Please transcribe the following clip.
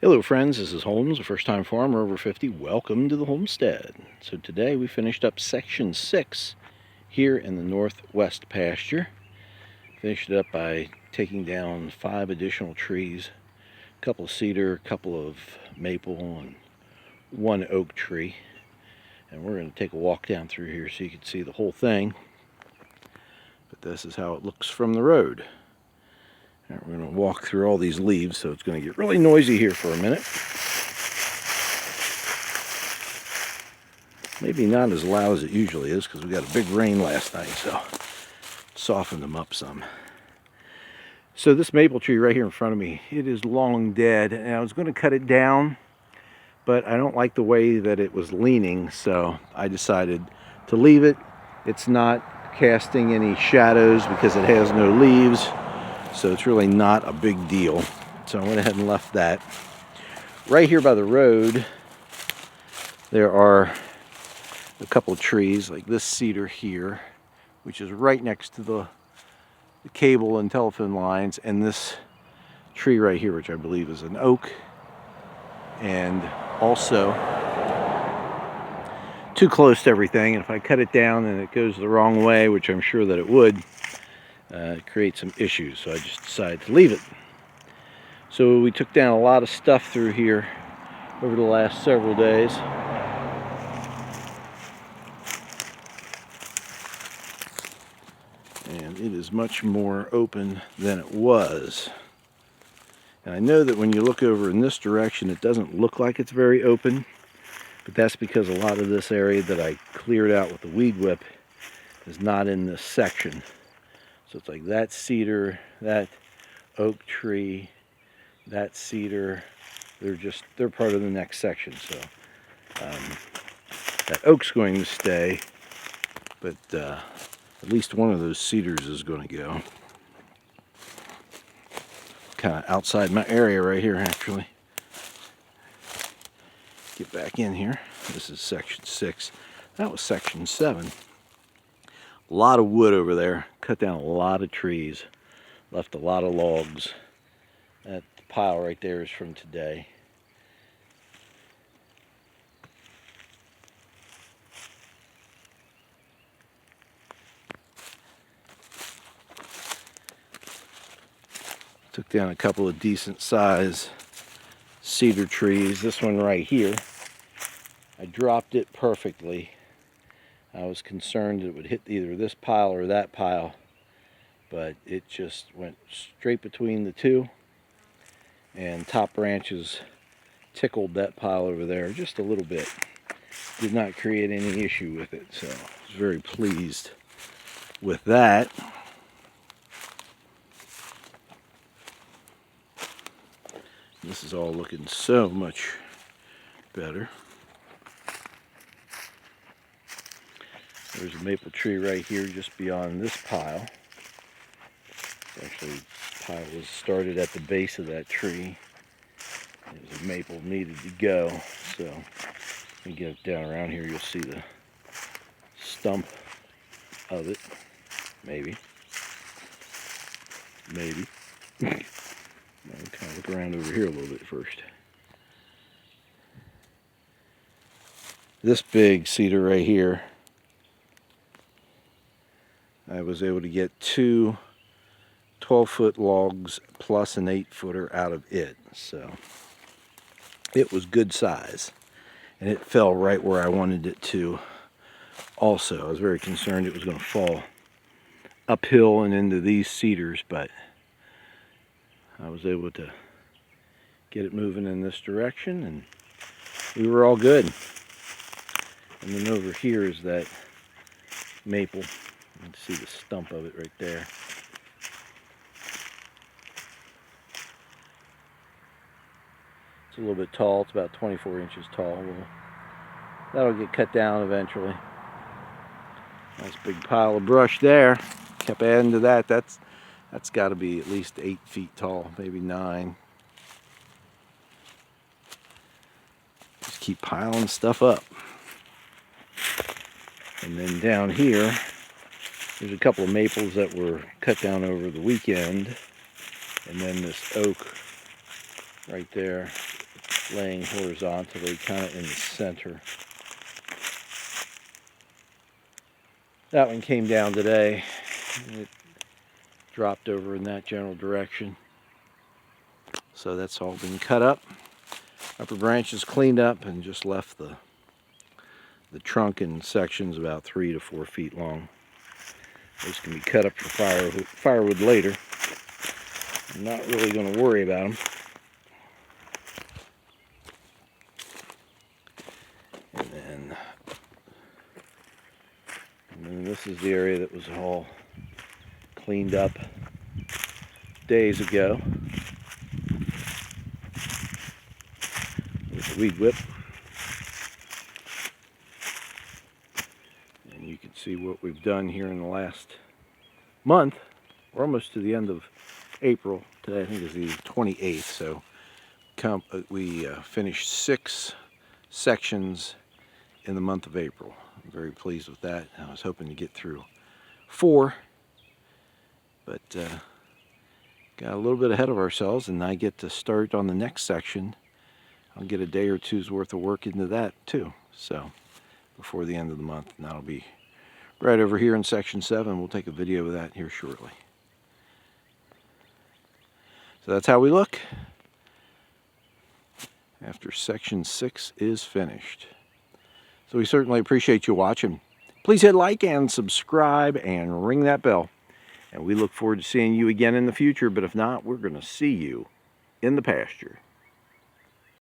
Hello friends, this is Holmes, a first-time farmer over 50. Welcome to the homestead. So today we finished up section 6 here in the Northwest Pasture. Finished it up by taking down 5 additional trees, a couple of cedar, a couple of maple, and 1 oak tree. And we're going to take a walk down through here so you can see the whole thing. But this is how it looks from the road. All right, we're going to walk through all these leaves, so it's going to get really noisy here for a minute. Maybe not as loud as it usually is because we got a big rain last night, so softened them up some. So this maple tree right here in front of me, it is long dead, and I was going to cut it down, but I don't like the way that it was leaning, so I decided to leave it. It's not casting any shadows because it has no leaves, so it's really not a big deal. So I went ahead and left that. Right here by the road, there are a couple of trees, like this cedar here, which is right next to the cable and telephone lines, and this tree right here, which I believe is an oak, and also too close to everything. And if I cut it down and it goes the wrong way, which I'm sure that it would, create some issues, so I just decided to leave it. So we took down a lot of stuff through here over the last several days. And it is much more open than it was. And I know that when you look over in this direction, it doesn't look like it's very open, but that's because a lot of this area that I cleared out with the weed whip is not in this section. So it's like that cedar, that oak tree, that cedar, they're part of the next section. So that oak's going to stay, but at least one of those cedars is going to go. Kind of outside my area right here, actually. Get back in here. This is section 6. That was section 7. A lot of wood over there. Cut down a lot of trees. Left a lot of logs. That pile right there is from today. Took down a couple of decent size cedar trees. This one right here, I dropped it perfectly. I was concerned it would hit either this pile or that pile, but it just went straight between the two, and top branches tickled that pile over there just a little bit. Did not create any issue with it, so I was very pleased with that. This is all looking so much better. There's a maple tree right here just beyond this pile. Actually, the pile was started at the base of that tree. There's a maple needed to go, so when you get down around here, you'll see the stump of it. Maybe. I'll kind of look around over here a little bit first. This big cedar right here, I was able to get 2 12-foot logs plus an 8-footer out of it. So it was good size, and it fell right where I wanted it to. Also, I was very concerned it was going to fall uphill and into these cedars, but I was able to get it moving in this direction, and we were all good. And then over here is that maple. You can see the stump of it right there. It's a little bit tall. It's about 24 inches tall. That'll get cut down eventually. Nice big pile of brush there. Kept adding to that. That's got to be at least 8 feet tall, maybe 9. Just keep piling stuff up. And then down here, there's a couple of maples that were cut down over the weekend. And then this oak right there, laying horizontally, kind of in the center. That one came down today, and it dropped over in that general direction. So that's all been cut up. Upper branches cleaned up and just left the trunk in sections about 3 to 4 feet long. Those can be cut up for firewood later. I'm not really going to worry about them. And then this is the area that was all cleaned up days ago with the weed whip. And you can see what we've done here in the last month. We're almost to the end of April. Today I think is the 28th, so we finished 6 sections in the month of April. I'm very pleased with that. I was hoping to get through 4, but got a little bit ahead of ourselves, and I get to start on the next section. I'll get a day or two's worth of work into that too, so before the end of the month, and that'll be right over here in section 7. We'll take a video of that here shortly. So that's how we look after section 6 is finished. So we certainly appreciate you watching. Please hit like and subscribe and ring that bell. And we look forward to seeing you again in the future, but if not, we're going to see you in the pasture.